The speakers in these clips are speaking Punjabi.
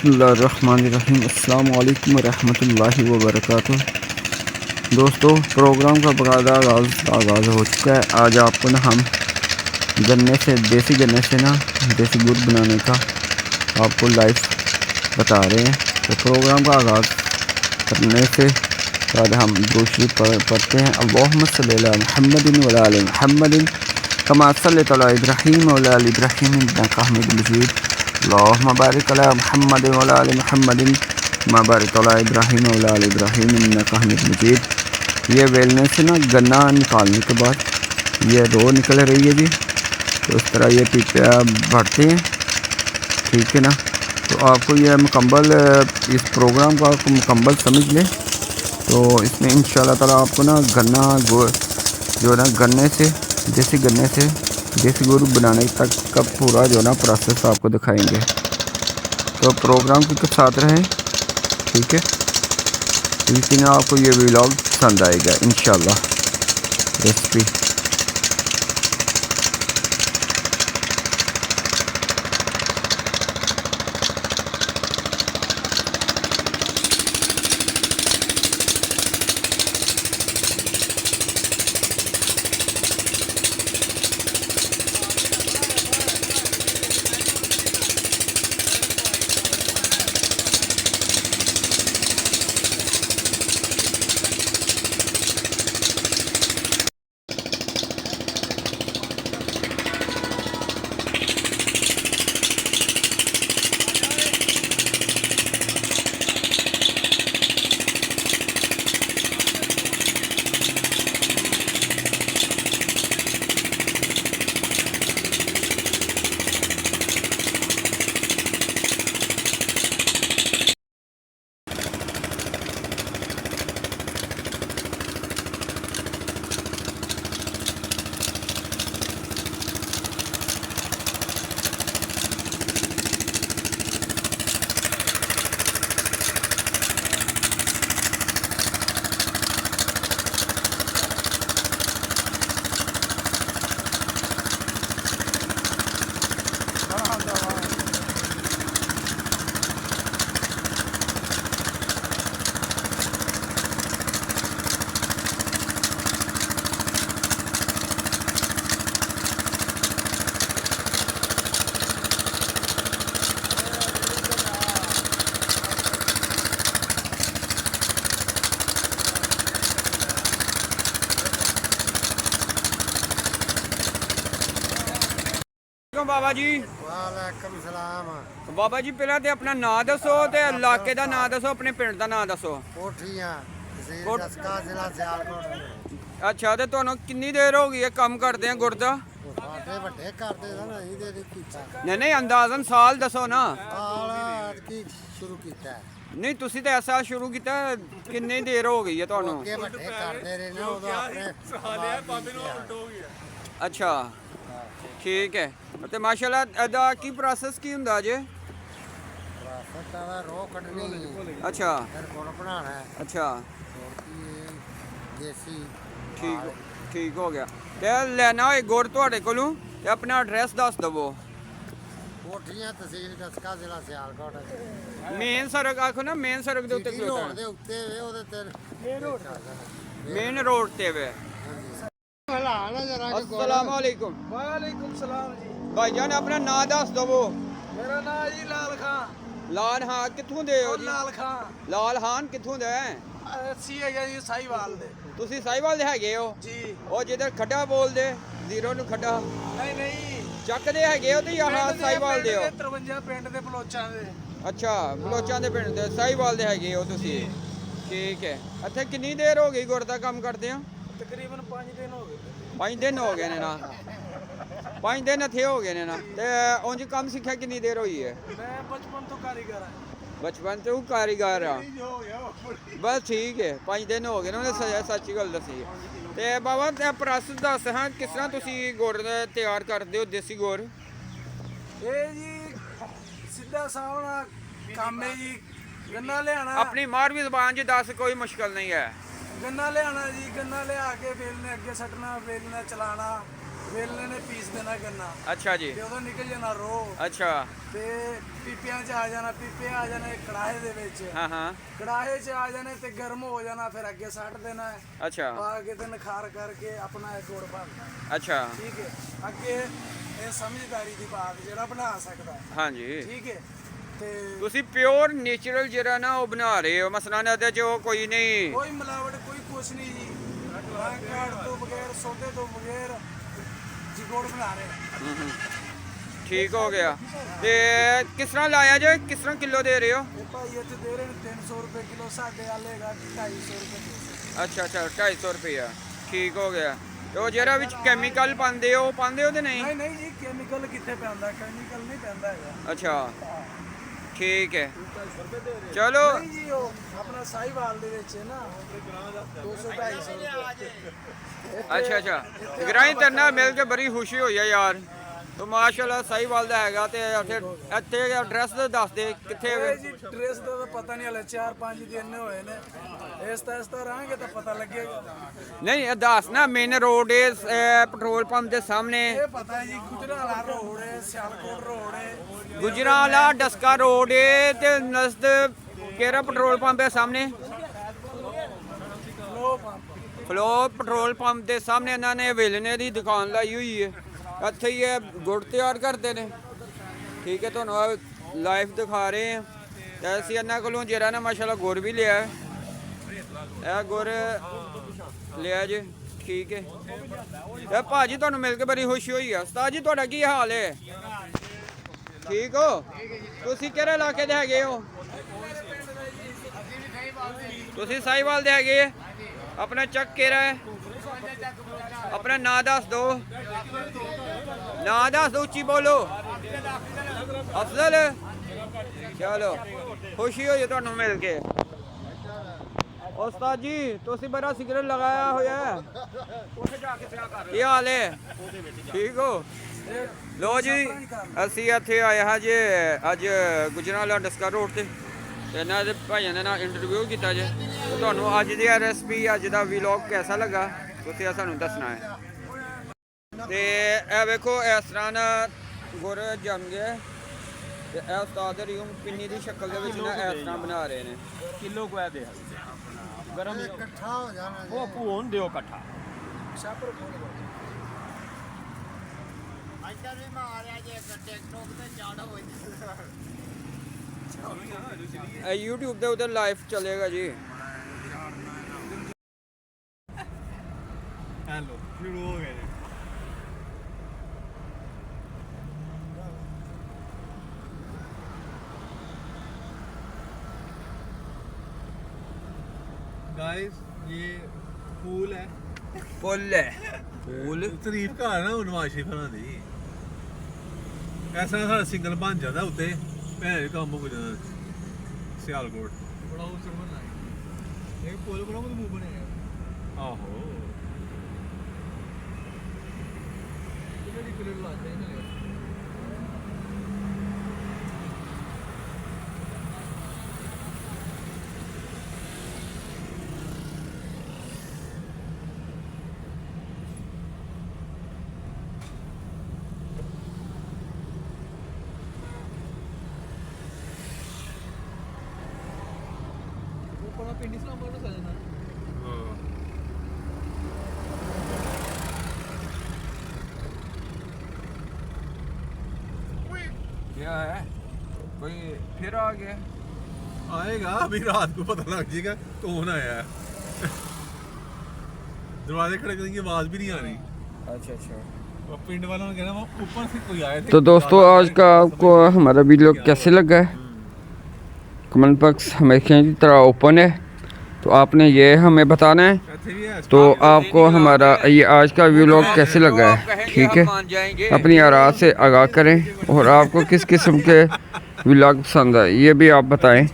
बिस्मिल्लाहिर्रहमानिर्रहीम अस्सलाम वालेकुम रहमतुल्लाहि व बरकातुहू। दोस्तों, प्रोग्राम का आगाज़ हो चुका है। आज आपको ना हम गन्ने से, देसी गन्ने से ना देसी गुड़ बनाने का आपको लाइव बता रहे हैं। तो प्रोग्राम का आगाज़ करने से बाद हम दूसरी पढ़ते हैं। अल्लाहुम्मा सल्ली अला मुहम्मदिन व अला आलि मुहम्मदिन कमा सल्लैता अला इब्राहीम व अला आलि इब्राहीम इन्नका हमीदुम मजीद। अल्लाहुम्मा बारिक अला मुहम्मदिन व अला आलि मुहम्मदिन कमा बारकता अला इब्राहीम व अला आलि इब्राहीम इन्नका हमीदुम मजीद। ये वेलने से ना गन्ना निकालने के बाद ये रो निकल रही है जी। तो इस तरह ये पीपे भरते हैं, ठीक है ना। तो आपको ये मुकम्मल इस प्रोग्राम का आपको मुकम्मल समझ लें तो इसमें इंशाल्लाह ताला आपको ना गन्ना जो ना गन्ने से देसी गुड़ बनाने तक का पूरा जो ना प्रोसेस आपको दिखाएंगे। तो प्रोग्राम के साथ रहें, ठीक है। लेकिन आपको ये व्लॉग पसंद आएगा इंशाल्लाह। रेसिपी बाबा जी। वालेकुम सलाम। बाबा जी पहला तो अपना नाम दसो ते इलाके का नाम दसो, अपने पिंड का नाम दसो। कोठियां तहसील दसका जिला सियालकोट। अच्छा, तो तुहानू कितनी देर हो गई है काम करदे गुड़ दा? ਸਾਡੇ ਵੱਡੇ ਕਰਦੇ ਸਨ, ਅਸੀਂ ਦੇ ਕੀਤਾ। नहीं अंदाजन साल दसो ना। ਸਾਲ ਕੀ ਸ਼ੁਰੂ ਕੀਤਾ नहीं तुसी तो ऐसा शुरू किया, कितनी देर हो गई है तुहानू? ਅੱਗੇ ਵੱਡੇ ਕਰਦੇ ਰਹੇ ਨੇ ਉਦੋਂ ਆਪਣੇ अच्छा ठीक है। ਤੇ ਮਾਸ਼ਾਅੱਲਾ ਇਹਦਾ ਕੀ ਪ੍ਰੋਸੈਸ ਕੀ ਹੁੰਦਾ ਜੇ? ਸੱਤਾ ਦਾ ਰੋ ਕੱਢਣੀ। ਅੱਛਾ, ਫਿਰ ਗੁੜ ਬਣਾਉਣਾ। ਅੱਛਾ ਦੇਸੀ ਠੀਕ ਹੋ ਗਿਆ। ਤੇ ਲੈਣਾ ਹੋਏ ਗੁੜ ਤੁਹਾਡੇ ਕੋਲੋਂ ਤੇ ਆਪਣਾ ਐਡਰੈਸ ਦੱਸ ਦਵੋ। ਕੋਠੀਆਂ ਤਹਿਸੀਲ ਦਸਕਾ ਜ਼ਿਲ੍ਹਾ ਸਿਆਲਕੋਟ। ਮੇਨ ਸੜਕ ਆਖੋ ਨਾ, ਮੇਨ ਸੜਕ ਦੇ ਉੱਤੇ ਰੋਡ ਦੇ ਉੱਤੇ ਵੇ ਉਹਦੇ ਤੇ ਮੇਨ ਰੋਡ ਤੇ ਵੇ। अस्सलाम वालेकुम। वालेकुम सलाम जी। भाईजान अपना नाम दस दवो। मेरा नाम जी लाल खान। लाल खान कित्थों दे हो जी? लाल खान। लाल खान कित्थों दे? ਅਸੀਂ ਹੈਗੇ ਜੀ ਸਾਈਵਾਲ ਦੇ। ਤੁਸੀਂ ਸਾਈਵਾਲ ਦੇ ਹੈਗੇ ਹੋ ਜੀ। ਉਹ ਜਿੱਧਰ ਖੱਡਾ ਬੋਲਦੇ ਜ਼ੀਰੋ ਨੂੰ ਖੱਡਾ ਨਹੀਂ ਚੱਕਦੇ ਹੈਗੇ ਹੋ ਤੇ ਆਹ ਸਾਈਵਾਲ ਦੇ ਹੋ? 53 ਪਿੰਡ ਦੇ ਬਲੋਚਾਂ ਦੇ। ਅੱਛਾ, ਬਲੋਚਾਂ ਦੇ ਪਿੰਡ ਦੇ ਸਾਈਵਾਲ ਦੇ ਹੈਗੇ ਹੋ ਤੁਸੀਂ? ਠੀਕ ਹੈ। ਇੱਥੇ ਕਿੰਨੀ ਦੇਰ ਹੋ ਗਈ ਗੁੜ ਦਾ ਕੰਮ ਕਰਦੇ ਆ? ਤਕਰੀਬਨ 5 ਦਿਨ ਹੋ ਗਏ। 5 ਦਿਨ ਹੋ ਗਏ ਨੇ ਨਾ। 5 ਦਿਨ ਇੱਥੇ ਹੋ ਗਏ ਨੇ ਨਾ। ਤੇ ਉਂਝ ਕੰਮ ਸਿੱਖਿਆ ਕਿੰਨੀ ਦੇਰ ਹੋਈ ਹੈ? ਮੈਂ ਬਚਪਨ ਤੋਂ ਕਾਰੀਗਰ ਹਾਂ। ਬਚਪਨ ਤੋਂ ਕਾਰੀਗਰ ਆ? ਬਸ ਠੀਕ ਹੈ। 5 ਦਿਨ ਹੋ ਗਏ ਨੇ, ਉਹਨੇ ਸੱਚੀ ਗੱਲ ਦੱਸੀ ਹੈ। ਤੇ ਬਾਬਾ ਤੇ ਪ੍ਰੋਸੈਸ ਦੱਸ ਹਾਂ, ਕਿਸ ਤਰ੍ਹਾਂ ਤੁਸੀਂ ਗੁੜ ਤਿਆਰ ਕਰਦੇ ਹੋ ਦੇਸੀ ਗੁੜ? ਇਹ ਜੀ ਸਿੱਧਾ ਸਾਹਮਣਾ ਕੰਮ ਹੈ ਜੀ। ਗੰਨਾ ਲਿਆਣਾ ਆਪਣੀ ਮਾਰਵੀ ਜ਼ਬਾਨ 'ਚ ਦੱਸ, ਕੋਈ ਮੁਸ਼ਕਲ ਨਹੀਂ ਹੈ। ਗੰਨਾ ਲਿਆਣਾ ਜੀ। ਗੰਨਾ ਲਿਆ ਕੇ ਵੇਲਣੇ ਅੱਗੇ ਸੱਟਣਾ, ਵੇਲਣਾ ਚਲਾਣਾ, ਵੇਲਣੇ ਨੇ ਪੀਸ ਦੇਣਾ ਗੰਨਾ ਅੱਛਾ ਜੀ, ਤੇ ਉਦੋਂ ਨਿਕਲ ਜਾਣਾ ਰੋ ਅੱਛਾ, ਤੇ ਪੀਪਿਆਂ 'ਚ ਆ ਜਾਣਾ, ਪੀਪੇ ਆ ਜਾਣੇ ਕੜਾਹੇ ਦੇ ਵਿੱਚ, ਹਾਂ ਹਾਂ, ਕੜਾਹੇ 'ਚ ਆ ਜਾਣੇ ਤੇ ਗਰਮ ਹੋ ਜਾਣਾ, ਫਿਰ ਅੱਗੇ ਸੱਟ ਦੇਣਾ ਹੈ, ਅੱਛਾ, ਪਾ ਕੇ ਤੇ ਨਖਾਰ ਕਰਕੇ ਆਪਣਾ ਇਹ ਗੁੜ ਬਣਦਾ। ਅੱਛਾ, ਠੀਕ ਹੈ, ਅੱਗੇ ਇਹ ਸਮਝਦਾਰੀ ਦੀ ਬਾਤ ਜਿਹੜਾ ਬਣਾ ਸਕਦਾ ਹੈ। ਹਾਂਜੀ। ਠੀਕ ਹੈ, ਤੇ ਤੁਸੀਂ ਪਿਓਰ ਨੇਚਰਲ ਜਿਹੜਾ ਨਾ ਉਹ ਬਣਾ ਰਹੇ ਹੋ, ਮਸਲਾਂ ਇਹਦੇ 'ਚ ਉਹ ਕੋਈ ਨਹੀਂ। ਕੋਈ ਮਿਲਾਵਟ ਕੋਈ ਕੁਛ ਨਹੀਂ ਜੀ, ਨਾ ਕਾੜ ਤੋਂ ਬਗੈਰ, ਸੋਡੇ ਤੋਂ ਬਗੈਰ ਜੀ ਗੁੜ ਬਣਾ ਰਹੇ ਹਾਂ। ਠੀਕ ਹੋ ਗਿਆ। ਤੇ ਕਿਸ ਤਰ੍ਹਾਂ ਲਾਇਆ ਜੇ, ਕਿਸ ਤਰ੍ਹਾਂ ਕਿਲੋ ਦੇ ਰਹੇ ਹੋ? ਇਹ ਭਾਈ ਇੱਥੇ ਦੇ ਰਹੇ ਨੇ 300 ਰੁਪਏ ਕਿਲੋ, ਸਾਡੇ ਆਲੇਗਾ 250 ਰੁਪਏ ਕਿਲੋ। ਅੱਛਾ ਅੱਛਾ, 250 ਰੁਪਇਆ। ਠੀਕ ਹੋ ਗਿਆ। ਤੇ ਉਹ ਜਿਹੜਾ ਵਿੱਚ ਕੈਮੀਕਲ ਪਾਉਂਦੇ ਹੋ, ਉਹ ਪਾਉਂਦੇ ਹੋ ਤੇ ਨਹੀਂ? ਨਹੀਂ ਨਹੀਂ ਜੀ, ਕੈਮੀਕਲ ਕਿੱਥੇ ਪੈਂਦਾ, ਕੈਮੀਕਲ ਨਹੀਂ ਪੈਂਦਾ ਹੈਗਾ। ਅੱਛਾ, ਠੀਕ ਹੈ, ਚਲੋ। ਨਹੀਂ ਜੀ, ਉਹ ਆਪਣਾ ਸਾਈਵਾਲ ਦੇ ਵਿੱਚ ਹੈ ਨਾ 200 250 ਰੁਪਏ। ਅੱਛਾ ਅੱਛਾ, ਗਰਾਈ ਤਰਨਾ ਮਿਲ ਕੇ ਬੜੀ ਖੁਸ਼ੀ ਹੋਈ ਹੈ ਯਾਰ। ਤੇ ਮਾਸ਼ਾਅੱਲਾ ਸਾਈਵਾਲ ਦਾ ਹੈਗਾ। ਤੇ ਇੱਥੇ ਐਡਰੈਸ ਦੱਸ ਦੇ ਕਿੱਥੇ ਇਹ ਜੀ ਡਰੈਸ ਦਾ ਤਾਂ ਪਤਾ ਨਹੀਂ, ਹਲੇ 4-5 ਦਿਨ ਹੋਏ ਨੇ, ਇਸ ਤਾਂ ਰਹਾਂਗੇ ਤਾਂ ਪਤਾ ਲੱਗੇਗਾ। ਨਹੀਂ, ਇਹ ਦੱਸ ਨਾ, ਮੇਨ ਰੋਡ ਪੈਟਰੋਲ ਪੰਪ ਦੇ ਸਾਹਮਣੇ। ਇਹ ਪਤਾ ਹੈ ਜੀ, ਗੁਜਰਾਲਾ ਰੋਡ ਹੈ, ਸਿਆਲਕੋਟ ਰੋਡ ਹੈ, ਗੁਜਰਾਲਾ ਡਸਕਾ ਰੋਡ ਹੈ ਤੇ ਨਜ਼ਦ ਕਿਹੜਾ ਪੈਟਰੋਲ ਪੰਪ ਹੈ ਸਾਹਮਣੇ? ਲੋ ਪੰਪ। ਫਲੋ ਪੈਟਰੋਲ ਪੰਪ ਦੇ ਸਾਹਮਣੇ ਇਹਨਾਂ ਨੇ ਵੇਲਣੇ ਦੀ ਦੁਕਾਨ ਲਾਈ ਹੋਈ ਹੈ। ਇੱਥੇ ਹੀ ਇਹ ਗੁੜ ਤਿਆਰ ਕਰਦੇ ਨੇ। ਠੀਕ ਹੈ, ਤੁਹਾਨੂੰ ਲਾਈਵ ਦਿਖਾ ਰਹੇ ਹਾਂ। ਤੇ ਅਸੀਂ ਇਹਨਾਂ ਕੋਲੋਂ ਜਿਹੜਾ ਨਾ ਮਾਸ਼ਾਅੱਲਾ ਗੁੜ ਵੀ ਲਿਆ। ਇਹ ਗੁੜ ਲਿਆ ਜੀ। ਠੀਕ ਹੈ, ਇਹ ਭਾਜੀ ਤੁਹਾਨੂੰ ਮਿਲ ਕੇ ਬੜੀ ਖੁਸ਼ੀ ਹੋਈ ਆ। ਉਸਤਾਦ ਜੀ ਤੁਹਾਡਾ ਕੀ ਹਾਲ ਹੈ? ਠੀਕ ਹੋ? ਤੁਸੀਂ ਕਿਹੜੇ ਇਲਾਕੇ ਦੇ ਹੈਗੇ ਹੋ? ਤੁਸੀਂ ਸਾਈਵਾਲ ਦੇ ਹੈਗੇ? ਆਪਣਾ ਚੱਕ ਕਿਹੜਾ ਹੈ? ਆਪਣਾ ਨਾਂ ਦੱਸ ਦਿਓ। ਨਾਂ ਦੱਸ ਦਿਓ, ਉੱਚੀ ਬੋਲੋ। ਅਫਜ਼ਲ। ਚਲੋ, ਖੁਸ਼ੀ ਹੋਈ ਤੁਹਾਨੂੰ ਮਿਲ ਕੇ। ਉਸਤਾਦ ਜੀ ਤੁਸੀਂ ਬੜਾ ਸਿਗਰਟ ਲਗਾਇਆ ਹੋਇਆ ਹੈ। ਕੀ ਹਾਲ ਹੈ? ਠੀਕ ਹੋ? ਲੋ ਜੀ, ਅਸੀਂ ਇੱਥੇ ਆਏ ਹਾਂ ਜੀ ਅੱਜ ਗੁਜਰਾਲਾ ਡਸਕਾ ਰੋਡ ਤੇ ਇਹਨਾਂ ਦੇ ਭਾਈਆਂ ਦੇ ਨਾਲ ਇੰਟਰਵਿਊ ਕੀਤਾ ਜੇ। ਤੇ ਤੁਹਾਨੂੰ ਅੱਜ ਦੀ ਰੈਸਪੀ, ਅੱਜ ਦਾ ਵਲੌਗ ਕਿਹਦਾ ਲੱਗਾ ਤੁਸੀਂ ਸਾਨੂੰ ਦੱਸਣਾ ਹੈ। ਤੇ ਇਹ ਵੇਖੋ, ਇਸ ਤਰ੍ਹਾਂ ਨਾ ਗੁੜ ਜੰਮ ਗਿਆ ਤੇ ਇਹ ਉਸਤਾਦ ਦੀ ਰੂਮ ਪਿੰਨੀ ਦੀ ਸ਼ਕਲ ਦੇ ਵਿੱਚ ਨਾ ਇਸ ਤਰ੍ਹਾਂ ਬਣਾ ਰਹੇ ਨੇ। ਕਿਲੋ ਕੁ ਦੇ ਗਰਮ ਇਕੱਠਾ ਹੋ ਜਾਣਾ ਜੀ। ਉਹ ਭੂਨ ਦਿਓ ਇਕੱਠਾ। ਛਾਪਰ ਖੋਲ ਦੋ। ਅੱਜ ਵੀ ਮਾਰਿਆ ਜੇ ਟਿਕਟੋਕ ਤੇ ਚੜ ਹੋਈ। ਇਹ YouTube ਦੇ ਉੱਤੇ ਲਾਈਵ ਚੱਲੇਗਾ ਜੀ। ਹੈਲੋ, ਸ਼ੁਰੂ ਹੋ ਗਏ ਜੀ। गाइस ये फूल है ਫੁੱਲ ਹੈ ਫੁੱਲ। ਤਾਰੀਫ ਘਰ ਨਾ ਨਵਾਜ਼ ਸ਼ਰੀਫ ਨਾਲ ਦੀ ਐਸਾ ਸਾਡਾ ਸਿੰਗਲ ਬਣ ਜਾਂਦਾ ਉੱਤੇ ਭੈਣ ਕੰਮ ਹੋ ਜਾਂਦਾ ਸਿਆਲਕੋਟ ਬੜਾ ਉਸਰ ਬਣਾਇਆ ਇਹ ਪੁੱਲ ਬੜਾ ਮੂੰਹ ਬਣਿਆ ਆਹੋ ਕਿਹੜੀ ਕਿਹੜੀ ਲਾਦੇ ਨੇ ਪਿੰਡ ਇਸਲਾਮਾਬਾਦ ਨੂੰ ਚੱਲਣਾ क्या है? कोई फिर आ गया? आएगा अभी रात को पता लग जाएगा कौन आया है दरवाजे खड़कने की आवाज भी नहीं आ रही अच्छा अच्छा। और पिंड वालों ने कहना वो ऊपर से कोई आया थे तो दोस्तों आज का आपको हमारा वीडियो कैसे लगा है? कमेंट बॉक्स हमेशा की तरह ओपन है, तो आपने ये हमें बताना है। तो आपको हमारा ये आज का व्लॉग कैसे लगा है, ठीक है? अपनी आराम से आगाह करें और आपको किस किस्म के व्लॉग पसंद है ये भी आप बताएं,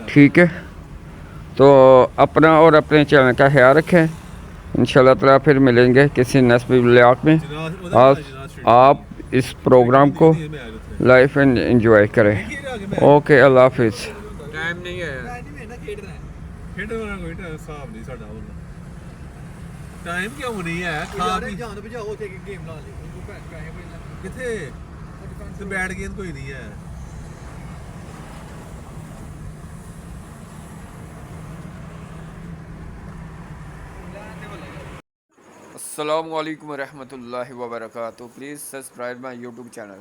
ठीक है? तो अपना और अपने चैनल का ख्याल रखें। इंशाल्लाह ताला फिर मिलेंगे किसी नेक्स्ट व्लॉग में। आज आप इस प्रोग्राम को लाइव एंड एंजॉय करें। ओके, अल्लाह हाफिज़। टाइम नहीं है। ਖੇਡਣਾ ਕੋਈ ਹਿਸਾਬ ਨਹੀਂ ਸਾਡਾ ਉਹਨਾਂ ਟਾਈਮ ਕਿਉਂ ਨਹੀਂ ਹੈ ਖਾ ਪੀ ਜਾਨ ਭਜਾਓ ਉੱਥੇ ਗੇਮ ਲਾ ਲਈ ਉਹਨੂੰ ਪੈਸੇ ਬੜੇ ਕਿੱਥੇ ਤੇ ਬੈਠ ਗੇਮ ਕੋਈ ਨਹੀਂ ਹੈ अस्सलाम वालेकुम रहमतुल्लाहि व बरकातुहू। Please subscribe my YouTube channel.